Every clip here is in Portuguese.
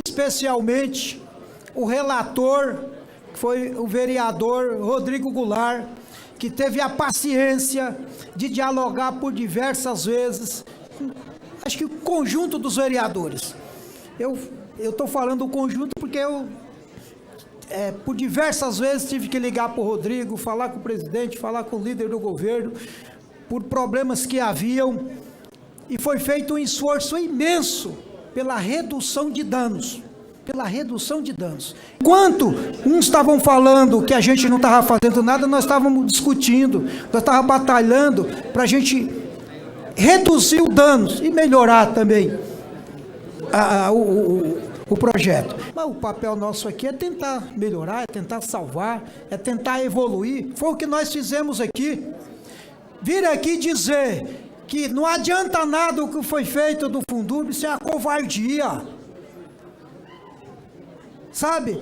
especialmente o relator, que foi o vereador Rodrigo Goulart, que teve a paciência de dialogar por diversas vezes, acho que o conjunto dos vereadores. Eu estou falando o conjunto porque por diversas vezes tive que ligar para o Rodrigo, falar com o presidente, falar com o líder do governo, por problemas que haviam, e foi feito um esforço imenso pela redução de danos. Enquanto uns estavam falando que a gente não estava fazendo nada, nós estávamos discutindo, nós estávamos batalhando para a gente reduzir os danos e melhorar também o projeto. Mas o papel nosso aqui é tentar melhorar, é tentar salvar, é tentar evoluir. Foi o que nós fizemos aqui. Vir aqui dizer que não adianta nada o que foi feito do Fundurb, isso é uma covardia. Sabe?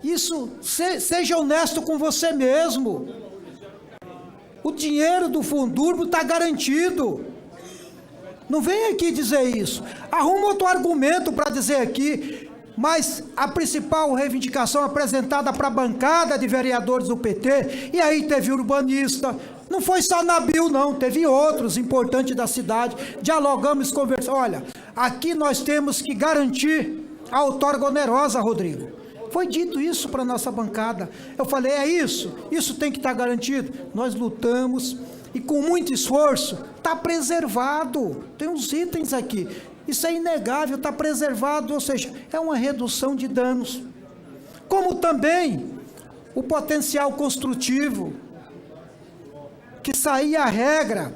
Isso, seja honesto com você mesmo. O dinheiro do Fundurb está garantido. Não vem aqui dizer isso. Arruma outro argumento para dizer aqui. Mas a principal reivindicação apresentada para a bancada de vereadores do PT, e aí teve urbanista, não foi só Nabil não, teve outros importantes da cidade, dialogamos, conversamos. Olha, aqui nós temos que garantir a outorga onerosa, Rodrigo. Foi dito isso para a nossa bancada. Eu falei, é isso tem que estar garantido. Nós lutamos e com muito esforço está preservado. Tem uns itens aqui. Isso é inegável, está preservado, ou seja, é uma redução de danos. Como também o potencial construtivo, que saía a regra,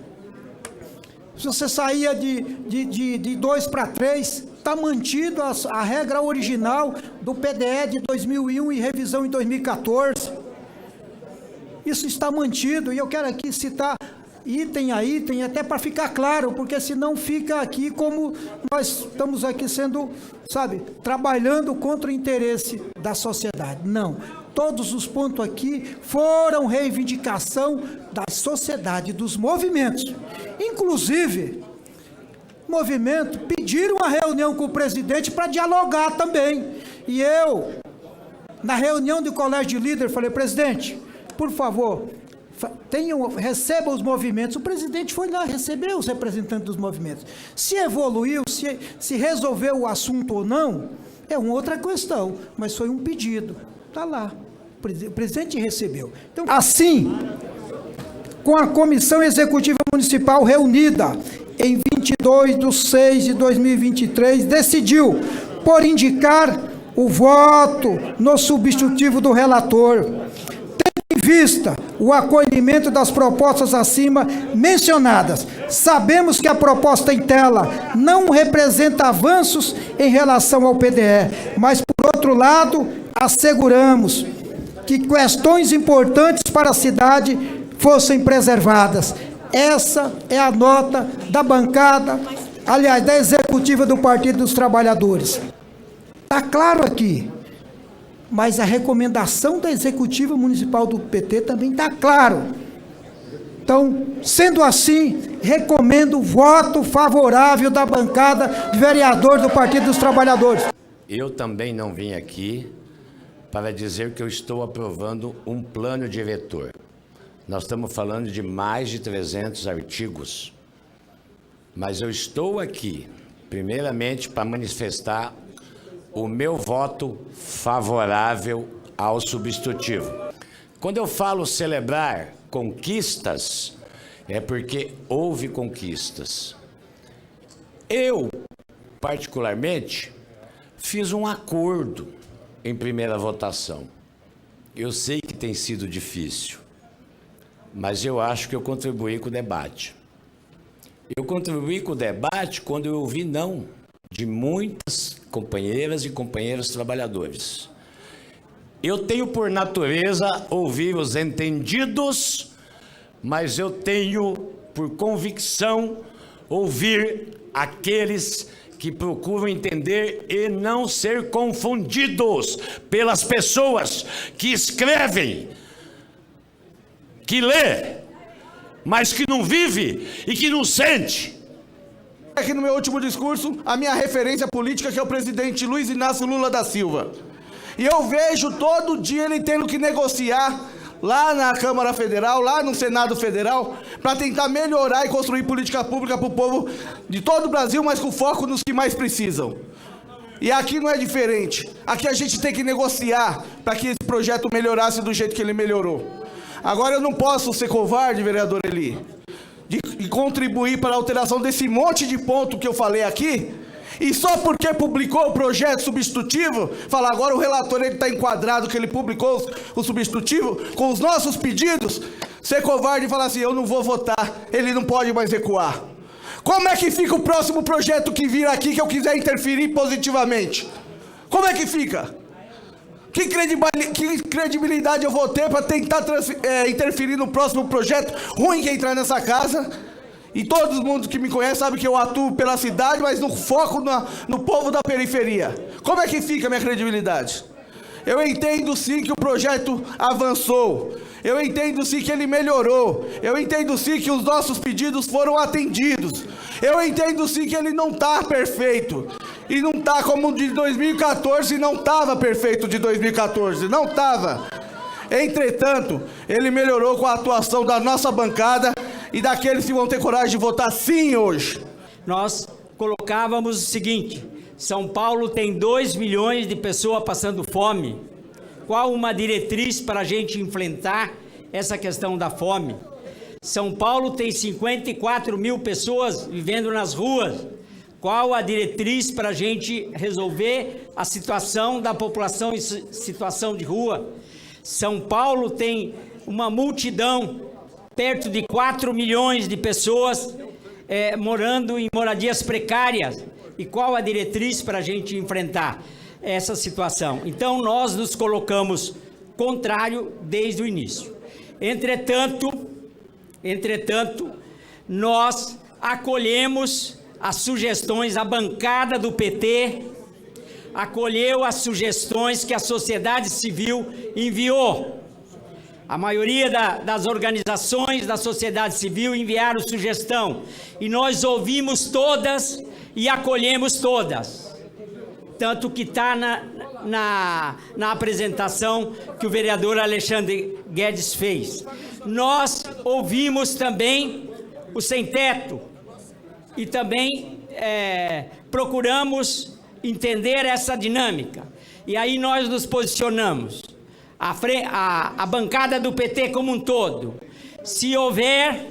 se você saía de 2 para 3, está mantido a regra original do PDE de 2001 e revisão em 2014. Isso está mantido, e eu quero aqui citar item a item, até para ficar claro, porque senão fica aqui como nós estamos aqui sendo, sabe, trabalhando contra o interesse da sociedade. Não, todos os pontos aqui foram reivindicação da sociedade, dos movimentos. Inclusive, movimento pediram uma reunião com o presidente para dialogar também. E eu, na reunião do colégio de líder, falei, presidente, por favor, receba os movimentos. O presidente foi lá, recebeu os representantes dos movimentos. Se evoluiu, se resolveu o assunto ou não, é uma outra questão, mas foi um pedido. Está lá, o presidente recebeu. Então, assim, com a Comissão Executiva Municipal reunida em 22/6/2023, decidiu por indicar o voto no substitutivo do relator, tendo em vista o acolhimento das propostas acima mencionadas. Sabemos que a proposta em tela não representa avanços em relação ao PDE, mas, por outro lado, asseguramos que questões importantes para a cidade fossem preservadas. Essa é a nota da bancada, aliás, da executiva do Partido dos Trabalhadores. Está claro aqui, mas a recomendação da executiva municipal do PT também está claro. Então, sendo assim, recomendo o voto favorável da bancada de vereadores do Partido dos Trabalhadores. Eu também não vim aqui para dizer que eu estou aprovando um plano diretor. Nós estamos falando de mais de 300 artigos, mas eu estou aqui, primeiramente, para manifestar o meu voto favorável ao substitutivo. Quando eu falo celebrar conquistas, é porque houve conquistas. Eu, particularmente, fiz um acordo em primeira votação. Eu sei que tem sido difícil, mas eu acho que eu contribuí com o debate. Eu contribuí com o debate quando eu ouvi não de muitas companheiras e companheiros trabalhadores. Eu tenho por natureza ouvir os entendidos, mas eu tenho por convicção ouvir aqueles que procuram entender e não ser confundidos pelas pessoas que escrevem, que lê, mas que não vive e que não sente. aqui no meu último discurso a minha referência política, que é o presidente Luiz Inácio Lula da Silva. E eu vejo todo dia ele tendo que negociar lá na Câmara Federal, lá no Senado Federal, para tentar melhorar e construir política pública para o povo de todo o Brasil, mas com foco nos que mais precisam. E aqui não é diferente. Aqui a gente tem que negociar para que esse projeto melhorasse do jeito que ele melhorou. Agora eu não posso ser covarde, vereador Eli, de contribuir para a alteração desse monte de ponto que eu falei aqui, e só porque publicou o projeto substitutivo, falar agora o relator está enquadrado que ele publicou o substitutivo com os nossos pedidos, ser covarde e falar assim, eu não vou votar, ele não pode mais recuar. Como é que fica o próximo projeto que vir aqui que eu quiser interferir positivamente? Como é que fica? Que credibilidade eu vou ter para tentar interferir no próximo projeto ruim que entrar nessa casa? E todo mundo que me conhece sabe que eu atuo pela cidade, mas no foco no povo da periferia. Como é que fica a minha credibilidade? Eu entendo sim que o projeto avançou. Eu entendo sim que ele melhorou. Eu entendo sim que os nossos pedidos foram atendidos. Eu entendo sim que ele não está perfeito. E não está como o de 2014, não estava perfeito de 2014. Não estava. Entretanto, ele melhorou com a atuação da nossa bancada e daqueles que vão ter coragem de votar sim hoje. Nós colocávamos o seguinte: São Paulo tem 2 milhões de pessoas passando fome. Qual uma diretriz para a gente enfrentar essa questão da fome? São Paulo tem 54 mil pessoas vivendo nas ruas. Qual a diretriz para a gente resolver a situação da população em situação de rua? São Paulo tem uma multidão, perto de 4 milhões de pessoas morando em moradias precárias. E qual a diretriz para a gente enfrentar essa situação? Então, nós nos colocamos contrário desde o início. Entretanto, nós acolhemos as sugestões, a bancada do PT acolheu as sugestões que a sociedade civil enviou. A maioria das organizações da sociedade civil enviaram sugestão e nós ouvimos todas e acolhemos todas. Tanto que está na apresentação que o vereador Alexandre Guedes fez. Nós ouvimos também o sem-teto e também procuramos entender essa dinâmica. E aí nós nos posicionamos. A bancada do PT como um todo, se houver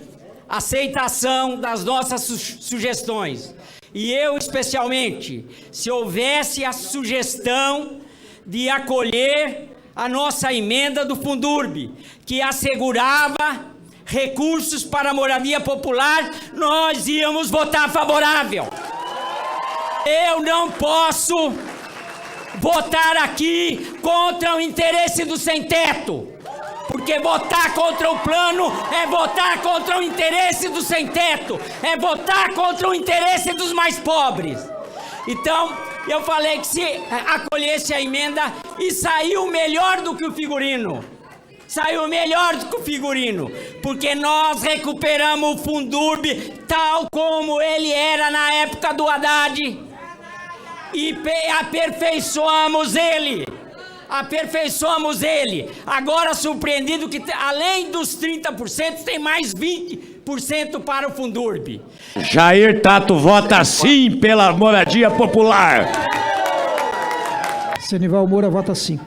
aceitação das nossas sugestões, e eu especialmente, se houvesse a sugestão de acolher a nossa emenda do Fundurb, que assegurava recursos para a moradia popular, nós íamos votar favorável. Eu não posso votar aqui contra o interesse do sem-teto, porque votar contra o plano é votar contra o interesse do sem-teto, é votar contra o interesse dos mais pobres. Então, eu falei que se acolhesse a emenda e saiu melhor do que o figurino. Saiu melhor do que o figurino, porque nós recuperamos o Fundurb tal como ele era na época do Haddad. E aperfeiçoamos ele. Agora, surpreendido que além dos 30%, tem mais 20% para o Fundurb. Jair Tato vota sim pela moradia popular. Senival Moura vota sim.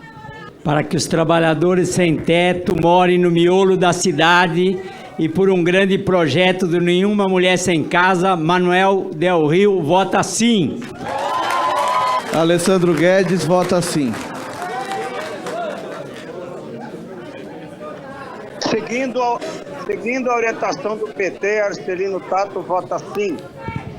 Para que os trabalhadores sem teto morem no miolo da cidade e por um grande projeto de Nenhuma Mulher Sem Casa, Manuel Del Rio vota sim. Alessandro Guedes vota sim. Seguindo a orientação do PT, Arcelino Tato vota sim.